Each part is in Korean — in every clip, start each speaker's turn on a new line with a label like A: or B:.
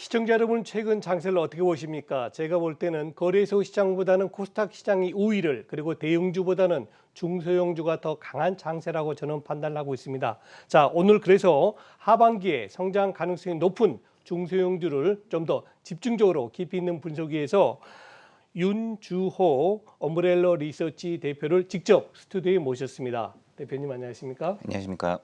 A: 시청자 여러분, 최근 장세를 어떻게 보십니까? 제가 볼 때는 거래소 시장보다는 코스닥 시장이 우위를, 그리고 대형주보다는 중소형주가 더 강한 장세라고 저는 판단을 하고 있습니다. 자, 오늘 그래서 하반기에 성장 가능성이 높은 중소형주를 좀 더 집중적으로 깊이 있는 분석 위해서 윤주호 엄브렐러 리서치 대표를 직접 스튜디오에 모셨습니다. 대표님 안녕하십니까?
B: 안녕하십니까.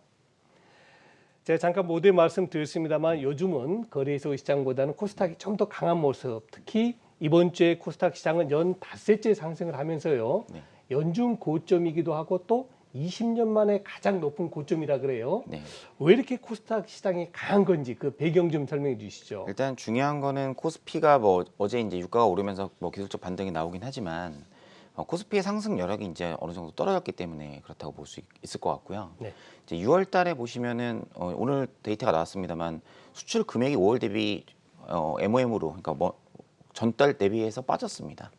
A: 제가 잠깐 모두에 말씀드렸습니다만 요즘은 거래소 시장보다는 코스닥이 좀 더 강한 모습, 특히 이번 주에 코스닥 시장은 연 닷새째 상승을 하면서요.
B: 네.
A: 연중 고점이기도 하고 또 20년 만에 가장 높은 고점이라 그래요.
B: 네.
A: 왜 이렇게 코스닥 시장이 강한 건지 그 배경 좀 설명해 주시죠.
B: 일단 중요한 거는 코스피가 어제 이제 유가가 오르면서 기술적 반등이 나오긴 하지만 코스피의 상승 여력이 이제 어느 정도 떨어졌기 때문에 그렇다고 볼 수 있을 것 같고요.
A: 네.
B: 이제 6월 달에 보시면은 오늘 데이터가 나왔습니다만 수출 금액이 5월 대비 MOM으로 그러니까 전달 대비해서 빠졌습니다.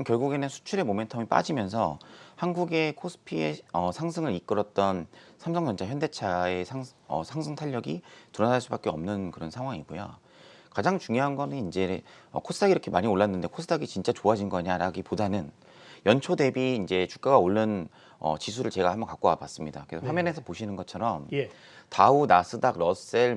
B: 결국에는 수출의 모멘텀이 빠지면서 한국의 코스피의 상승을 이끌었던 삼성전자, 현대차의 상승 탄력이 둔화될 수밖에 없는 그런 상황이고요. 가장 중요한 거는 이제 코스닥이 이렇게 많이 올랐는데 코스닥이 진짜 좋아진 거냐라기보다는 연초 대비 이제 주가가 오른 지수를 제가 한번 갖고 와봤습니다. 그래서
A: 네.
B: 화면에서 보시는 것처럼
A: 예,
B: 다우, 나스닥, 러셀,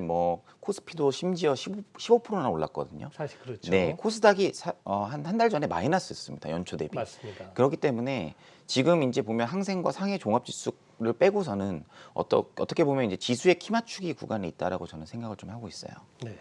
B: 코스피도 심지어 15%나 올랐거든요.
A: 사실 그렇죠.
B: 네, 코스닥이 한 달 전에 마이너스였습니다. 연초 대비.
A: 맞습니다.
B: 그렇기 때문에 지금 이제 보면 항생과 상해 종합지수를 빼고서는 어떻게 보면 이제 지수의 키 맞추기 구간에 있다라고 저는 생각을 좀 하고 있어요.
A: 네.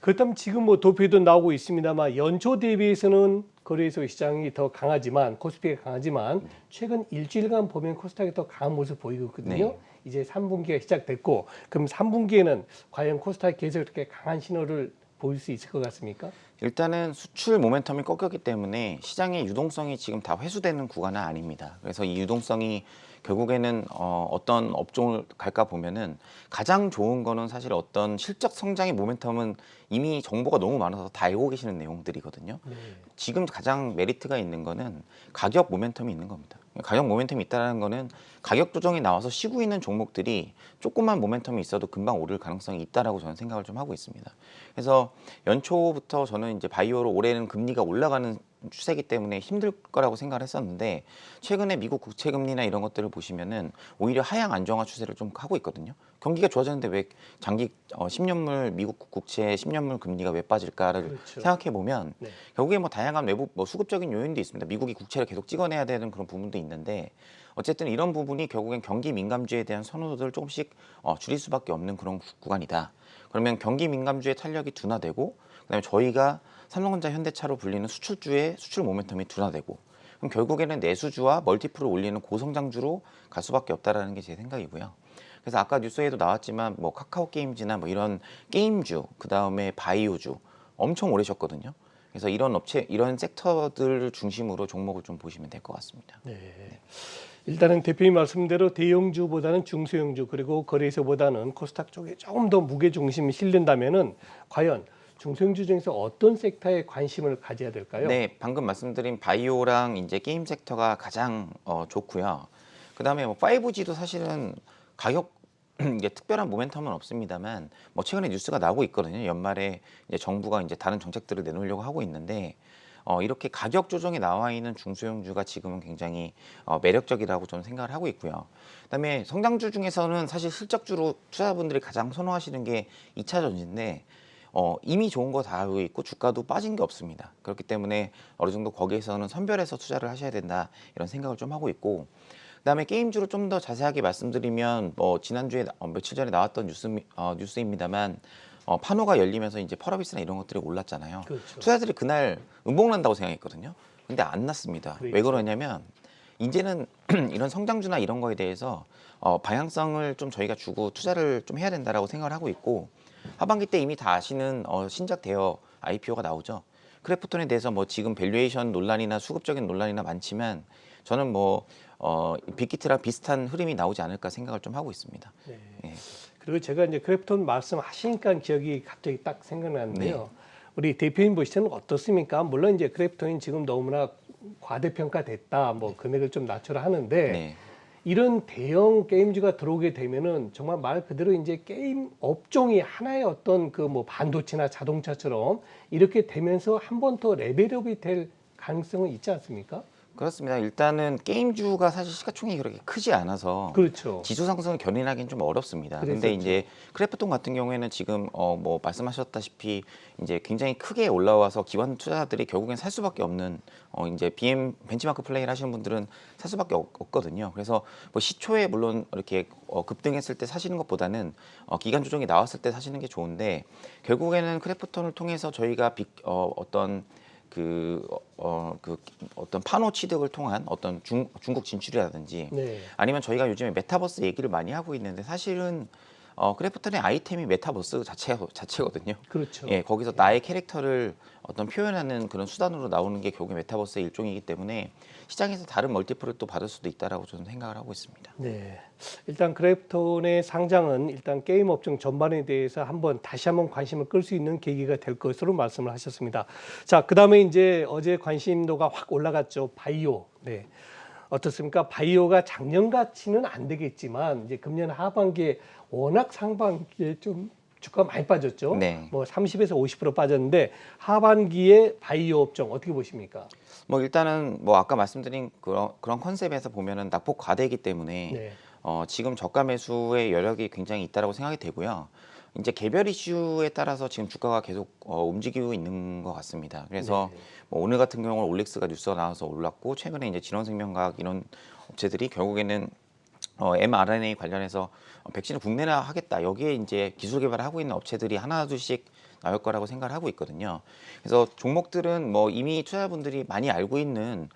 A: 그렇다면 지금 뭐 도표도 나오고 있습니다만 연초 대비해서는 거래소 시장이 더 강하지만 코스피가 강하지만 최근 일주일간 보면 코스닥이 더 강한 모습 보이고 있거든요.
B: 네.
A: 이제 3분기가 시작됐고 그럼 3분기에는 과연 코스닥이 계속 이렇게 강한 신호를 보일 수 있을 것 같습니까?
B: 일단은 수출 모멘텀이 꺾였기 때문에 시장의 유동성이 지금 다 회수되는 구간은 아닙니다. 그래서 이 유동성이 결국에는 어떤 업종을 갈까 보면은 가장 좋은 거는 사실 어떤 실적 성장의 모멘텀은 이미 정보가 너무 많아서 다 알고 계시는 내용들이거든요.
A: 네.
B: 지금 가장 메리트가 있는 거는 가격 모멘텀이 있는 겁니다. 가격 모멘텀이 있다는 거는 가격 조정이 나와서 쉬고 있는 종목들이 조금만 모멘텀이 있어도 금방 오를 가능성이 있다라고 저는 생각을 좀 하고 있습니다. 그래서 연초부터 저는 이제 바이오로 올해는 금리가 올라가는 추세이기 때문에 힘들 거라고 생각을 했었는데 최근에 미국 국채 금리나 이런 것들을 보시면은 오히려 하향 안정화 추세를 좀 하고 있거든요. 경기가 좋아졌는데 왜 장기 10년물 미국 국채 10년물 금리가 왜 빠질까를
A: 그렇죠.
B: 생각해 보면
A: 네.
B: 결국에 다양한 외부 수급적인 요인도 있습니다. 미국이 국채를 계속 찍어내야 되는 그런 부분도 있는데 어쨌든 이런 부분이 결국엔 경기 민감주에 대한 선호도를 조금씩 줄일 수밖에 없는 그런 구간이다. 그러면 경기 민감주의 탄력이 둔화되고 그다음에 저희가 삼성전자, 현대차로 불리는 수출주의 수출 모멘텀이 둔화되고 그럼 결국에는 내수주와 멀티플을 올리는 고성장주로 갈 수밖에 없다라는 게 제 생각이고요. 그래서 아까 뉴스에도 나왔지만 카카오 게임즈나 이런 게임주, 그 다음에 바이오주 엄청 오르셨거든요. 그래서 이런 이런 섹터들 중심으로 종목을 좀 보시면 될 것 같습니다.
A: 네. 일단은 대표님 말씀대로 대형주보다는 중소형주 그리고 거래소보다는 코스닥 쪽에 조금 더 무게 중심이 실린다면은 과연 중소형주 중에서 어떤 섹터에 관심을 가져야 될까요?
B: 네, 방금 말씀드린 바이오랑 이제 게임 섹터가 가장 좋고요. 그다음에 5G도 사실은 가격 이게 특별한 모멘텀은 없습니다만 최근에 뉴스가 나오고 있거든요. 연말에 이제 정부가 이제 다른 정책들을 내놓으려고 하고 있는데 이렇게 가격 조정에 나와 있는 중소형주가 지금은 굉장히 매력적이라고 저는 생각을 하고 있고요. 그다음에 성장주 중에서는 사실 실적주로 투자자분들이 가장 선호하시는 게 2차 전지인데 이미 좋은 거 다 알고 있고 주가도 빠진 게 없습니다. 그렇기 때문에 어느 정도 거기에서는 선별해서 투자를 하셔야 된다 이런 생각을 좀 하고 있고 그다음에 게임주로 좀 더 자세하게 말씀드리면 지난주에 며칠 전에 나왔던 뉴스입니다만 파노가 열리면서 이제 펄어비스나 이런 것들이 올랐잖아요.
A: 그렇죠.
B: 투자자들이 그날 음봉 난다고 생각했거든요. 근데 안 났습니다. 왜
A: 그렇죠.
B: 그러냐면 이제는 이런 성장주나 이런 거에 대해서 방향성을 좀 저희가 주고 투자를 좀 해야 된다라고 생각을 하고 있고 하반기 때 이미 다 아시는 신작 대여 IPO가 나오죠. 크래프톤에 대해서 지금 밸류에이션 논란이나 수급적인 논란이나 많지만 저는 빅히트랑 비슷한 흐름이 나오지 않을까 생각을 좀 하고 있습니다.
A: 네.
B: 예.
A: 그리고 제가 이제 크래프톤 말씀하시니까 기억이 갑자기 딱 생각나는데요.
B: 네.
A: 우리 대표님 보시기에는 어떻습니까? 물론 이제 크래프톤이 지금 너무나 과대평가됐다, 금액을 좀 낮춰라 하는데
B: 네.
A: 이런 대형 게임주가 들어오게 되면은 정말 말 그대로 이제 게임 업종이 하나의 어떤 그 뭐 반도체나 자동차처럼 이렇게 되면서 한 번 더 레벨업이 될 가능성은 있지 않습니까?
B: 그렇습니다. 일단은 게임주가 사실 시가총액이 그렇게 크지 않아서
A: 그렇죠.
B: 지수 상승을 견인하기는 좀 어렵습니다. 근데
A: 그랬었죠.
B: 이제 크래프톤 같은 경우에는 지금 뭐 말씀하셨다시피 이제 굉장히 크게 올라와서 기관 투자자들이 결국엔 살 수밖에 없는 이제 BM 벤치마크 플레이를 하시는 분들은 살 수밖에 없거든요. 그래서 뭐 시초에 물론 이렇게 급등했을 때 사시는 것보다는 기간 조정이 나왔을 때 사시는 게 좋은데 결국에는 크래프톤을 통해서 저희가 어떤 그 어떤 판호 취득을 통한 어떤 중국 진출이라든지
A: 네.
B: 아니면 저희가 요즘에 메타버스 얘기를 많이 하고 있는데 사실은 크래프톤의 아이템이 메타버스 자체거든요.
A: 그렇죠.
B: 예, 거기서 나의 캐릭터를 어떤 표현하는 그런 수단으로 나오는 게 결국 메타버스의 일종이기 때문에 시장에서 다른 멀티플을 또 받을 수도 있다라고 저는 생각을 하고 있습니다.
A: 네. 일단 크래프톤의 상장은 일단 게임 업종 전반에 대해서 다시 한번 관심을 끌 수 있는 계기가 될 것으로 말씀을 하셨습니다. 자, 그다음에 이제 어제 관심도가 확 올라갔죠. 바이오. 네. 어떻습니까? 바이오가 작년같이는 안 되겠지만 이제 금년 하반기에 워낙 상반기에 좀 주가가 많이 빠졌죠.
B: 네.
A: 뭐 30에서 50% 빠졌는데 하반기에 바이오 업종 어떻게 보십니까?
B: 뭐 일단은 뭐 아까 말씀드린 그런 컨셉에서 보면은 낙폭 과대이기 때문에
A: 네.
B: 지금 저가 매수의 여력이 굉장히 있다라고 생각이 되고요. 이제 개별 이슈에 따라서 지금 주가가 계속 움직이고 있는 것 같습니다. 그래서
A: 네.
B: 뭐 오늘 같은 경우는 올릭스가 뉴스가 나와서 올랐고 최근에 이제 진원생명과학 이런 업체들이 결국에는 mRNA 관련해서 백신을 국내나 하겠다. 여기에 이제 기술 개발을 하고 있는 업체들이 하나둘씩 나올 거라고 생각을 하고 있거든요. 그래서 종목들은 뭐 이미 투자자분들이 많이 알고 있는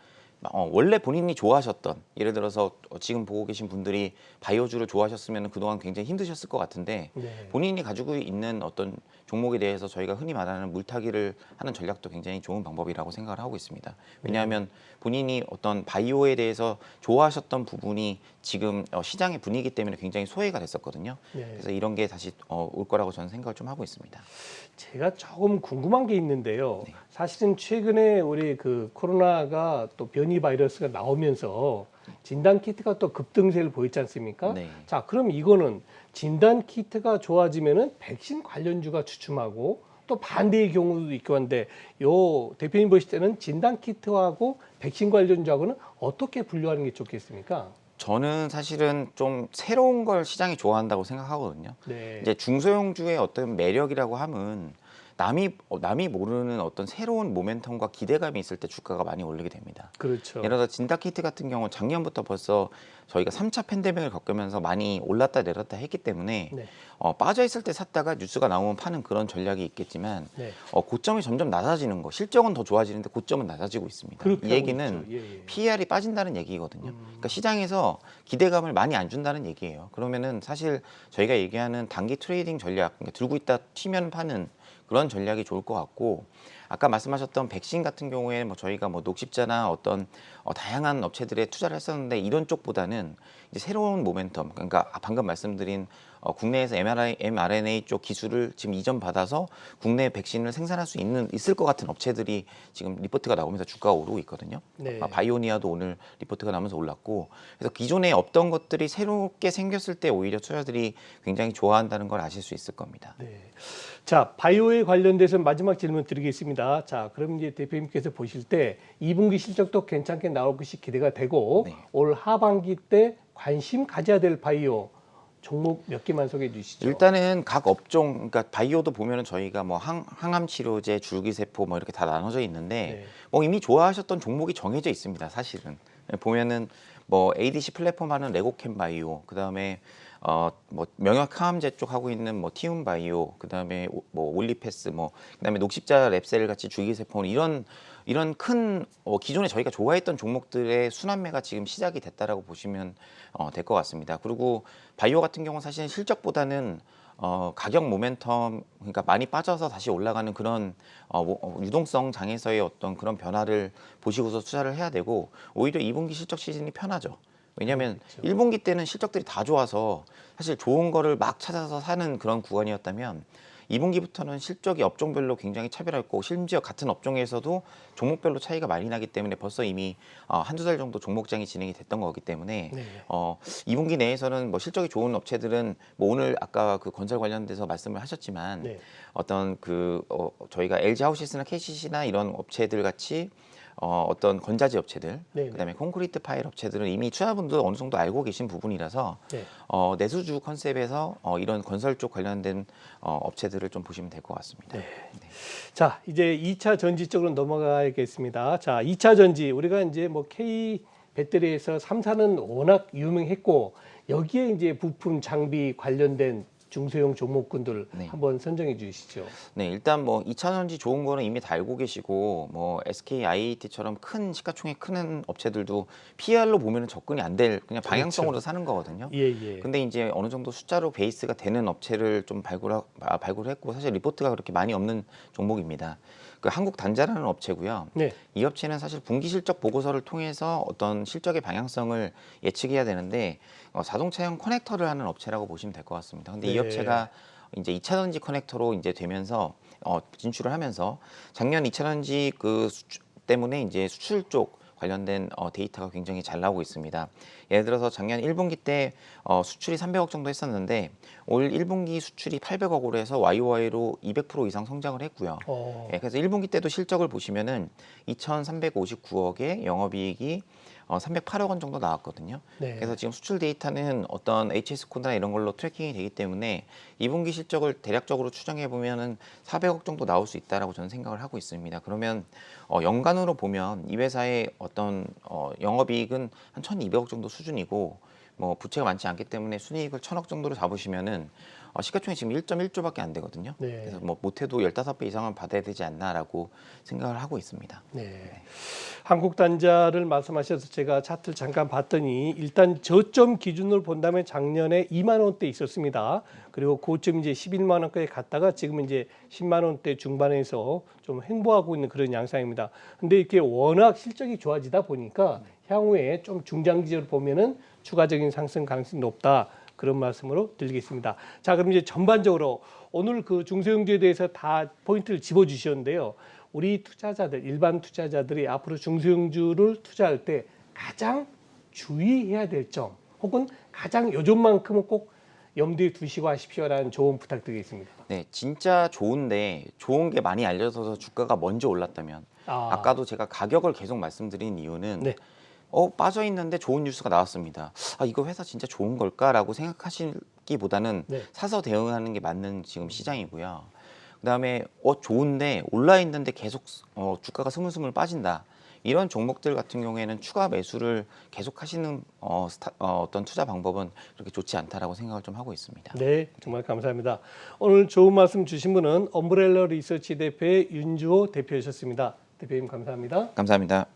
B: 원래 본인이 좋아하셨던 예를 들어서 지금 보고 계신 분들이 바이오주를 좋아하셨으면 그동안 굉장히 힘드셨을 것 같은데
A: 네.
B: 본인이 가지고 있는 어떤 종목에 대해서 저희가 흔히 말하는 물타기를 하는 전략도 굉장히 좋은 방법이라고 생각을 하고 있습니다. 왜냐하면 본인이 어떤 바이오에 대해서 좋아하셨던 부분이 지금 시장의 분위기 때문에 굉장히 소외가 됐었거든요.
A: 네.
B: 그래서 이런 게 다시 올 거라고 저는 생각을 좀 하고 있습니다.
A: 제가 조금 궁금한 게 있는데요.
B: 네.
A: 사실은 최근에 우리 그 코로나가 또 변이 바이러스가 나오면서 진단 키트가 또 급등세를 보였지 않습니까?
B: 네.
A: 자, 그럼 이거는 진단 키트가 좋아지면은 백신 관련주가 주춤하고 또 반대의 경우도 있고 한데 요 대표님 보실 때는 진단 키트하고 백신 관련주하고는 어떻게 분류하는 게 좋겠습니까?
B: 저는 사실은 좀 새로운 걸 시장이 좋아한다고 생각하거든요.
A: 네.
B: 이제 중소형주의 어떤 매력이라고 하면 남이 모르는 어떤 새로운 모멘텀과 기대감이 있을 때 주가가 많이 올리게 됩니다.
A: 그렇죠.
B: 예를 들어 진다키트 같은 경우 작년부터 벌써 저희가 3차 팬데믹을 겪으면서 많이 올랐다 내렸다 했기 때문에
A: 네.
B: 빠져 있을 때 샀다가 뉴스가 나오면 파는 그런 전략이 있겠지만
A: 네.
B: 고점이 점점 낮아지는 거 실적은 더 좋아지는데 고점은 낮아지고 있습니다.
A: 그렇게
B: 이
A: 하고
B: 얘기는
A: 있죠. 예, 예.
B: PER이 빠진다는 얘기거든요. 그러니까 시장에서 기대감을 많이 안 준다는 얘기예요. 그러면은 사실 저희가 얘기하는 단기 트레이딩 전략, 그러니까 들고 있다 튀면 파는 그런 전략이 좋을 것 같고 아까 말씀하셨던 백신 같은 경우에는 뭐 저희가 뭐 녹십자나 어떤 다양한 업체들에 투자를 했었는데 이런 쪽보다는 이제 새로운 모멘텀 그러니까 방금 말씀드린 국내에서 mRNA 쪽 기술을 지금 이전 받아서 국내 백신을 생산할 수 있을 것 같은 업체들이 지금 리포트가 나오면서 주가가 오르고 있거든요.
A: 네.
B: 바이오니아도 오늘 리포트가 나오면서 올랐고 그래서 기존에 없던 것들이 새롭게 생겼을 때 오히려 투자들이 굉장히 좋아한다는 걸 아실 수 있을 겁니다.
A: 네. 자, 바이오에 관련돼서 마지막 질문 드리겠습니다. 자, 그럼 이제 대표님께서 보실 때 2분기 실적도 괜찮게 나올 것이 기대가 되고
B: 네.
A: 올 하반기 때 관심 가져야 될 바이오 종목 몇 개만 소개해 주시죠.
B: 일단은 각 업종, 그러니까 바이오도 보면은 저희가 뭐 항암 치료제, 줄기세포 뭐 이렇게 다 나눠져 있는데
A: 네.
B: 뭐 이미 좋아하셨던 종목이 정해져 있습니다. 사실은 보면은 뭐 ADC 플랫폼 하는 레고캠 바이오, 그 다음에 뭐 명역 항암제 쪽 하고 있는 뭐 티움 바이오, 그 다음에 뭐 올리패스, 뭐 그다음에 녹십자 랩셀 같이 줄기세포 이런 큰 기존에 저희가 좋아했던 종목들의 순환매가 지금 시작이 됐다라고 보시면 될 것 같습니다. 그리고 바이오 같은 경우 사실 실적보다는 가격 모멘텀 그러니까 많이 빠져서 다시 올라가는 그런 유동성 장에서의 어떤 그런 변화를 보시고서 투자를 해야 되고 오히려 2분기 실적 시즌이 편하죠. 왜냐하면
A: 그렇죠.
B: 1분기 때는 실적들이 다 좋아서 사실 좋은 거를 막 찾아서 사는 그런 구간이었다면 2분기부터는 실적이 업종별로 굉장히 차별화했고 심지어 같은 업종에서도 종목별로 차이가 많이 나기 때문에 벌써 이미 한두 달 정도 종목장이 진행이 됐던 거기 때문에
A: 네.
B: 2분기 내에서는 뭐 실적이 좋은 업체들은 뭐 오늘 아까 그 건설 관련돼서 말씀을 하셨지만
A: 네.
B: 어떤 저희가 LG 하우시스나 KCC나 이런 업체들 같이 어떤 건자재 업체들,
A: 네,
B: 그다음에 콘크리트 파일 업체들은 이미 투자분도 어느 정도 알고 계신 부분이라서
A: 네.
B: 내수주 컨셉에서 이런 건설 쪽 관련된 업체들을 좀 보시면 될 것 같습니다.
A: 네. 자, 이제 2차 전지 쪽으로 넘어가겠습니다. 자, 2차 전지 우리가 이제 뭐 K 배터리에서 3사는 워낙 유명했고 여기에 이제 부품 장비 관련된 중소형 종목군들
B: 네.
A: 한번 선정해 주시죠.
B: 네, 일단 뭐 2차 전지 좋은 거는 이미 다 알고 계시고 뭐 SK IAT처럼 큰 시가총액 큰 업체들도 PR로 보면은 접근이 안 될 그냥 방향성으로 사는 거거든요.
A: 예, 예.
B: 근데 이제 어느 정도 숫자로 베이스가 되는 업체를 좀 발굴했고 사실 리포트가 그렇게 많이 없는 종목입니다. 그 한국 단자라는 업체고요.
A: 네.
B: 이 업체는 사실 분기 실적 보고서를 통해서 어떤 실적의 방향성을 예측해야 되는데 자동차용 커넥터를 하는 업체라고 보시면 될 것 같습니다. 근데 이
A: 네.
B: 업체가 이제 2차 전지 커넥터로 이제 되면서 진출을 하면서 작년 2차 전지 때문에 이제 수출 쪽 관련된 데이터가 굉장히 잘 나오고 있습니다. 예를 들어서 작년 1분기 때 수출이 300억 정도 했었는데 올 1분기 수출이 800억으로 해서 YOY로 200% 이상 성장을 했고요. 예, 그래서 1분기 때도 실적을 보시면은 2,359억에 영업이익이 308억 원 정도 나왔거든요.
A: 네.
B: 그래서 지금 수출 데이터는 어떤 HS 코드나 이런 걸로 트래킹이 되기 때문에 2분기 실적을 대략적으로 추정해 보면은 400억 정도 나올 수 있다라고 저는 생각을 하고 있습니다. 그러면 연간으로 보면 이 회사의 어떤 영업이익은 한 1,200억 정도 수준이고 뭐 부채가 많지 않기 때문에 순이익을 1,000억 정도로 잡으시면은 시가총액 지금 1.1조밖에 안 되거든요.
A: 네.
B: 그래서 뭐 못해도 15배 이상은 받아야 되지 않나라고 생각을 하고 있습니다.
A: 네. 한국 단자를 말씀하셔서 제가 차트를 잠깐 봤더니 일단 저점 기준으로 본다면 작년에 2만 원대 있었습니다. 그리고 고점 이제 11만 원까지 갔다가 지금 이제 10만 원대 중반에서 좀 횡보하고 있는 그런 양상입니다. 근데 이렇게 워낙 실적이 좋아지다 보니까 향후에 좀 중장기적으로 보면은 추가적인 상승 가능성이 높다. 그런 말씀으로 드리겠습니다. 자, 그럼 이제 전반적으로 오늘 그 중소형주에 대해서 다 포인트를 집어주셨는데요. 우리 투자자들, 일반 투자자들이 앞으로 중소형주를 투자할 때 가장 주의해야 될 점, 혹은 가장 요점만큼은 꼭 염두에 두시고 하십시오라는 조언 부탁드리겠습니다.
B: 네, 진짜 좋은데 좋은 게 많이 알려져서 주가가 먼저 올랐다면 아까도 제가 가격을 계속 말씀드린 이유는
A: 네.
B: 빠져 있는데 좋은 뉴스가 나왔습니다. 이거 회사 진짜 좋은 걸까라고 생각하시기보다는
A: 네.
B: 사서 대응하는 게 맞는 지금 시장이고요. 그다음에 좋은데 올라 있는데 계속 주가가 스물스물 빠진다. 이런 종목들 같은 경우에는 추가 매수를 계속 하시는 어떤 투자 방법은 그렇게 좋지 않다라고 생각을 좀 하고 있습니다.
A: 네, 정말 감사합니다. 오늘 좋은 말씀 주신 분은 엄브렐러 리서치 대표의 윤주호 대표이셨습니다. 대표님 감사합니다.
B: 감사합니다.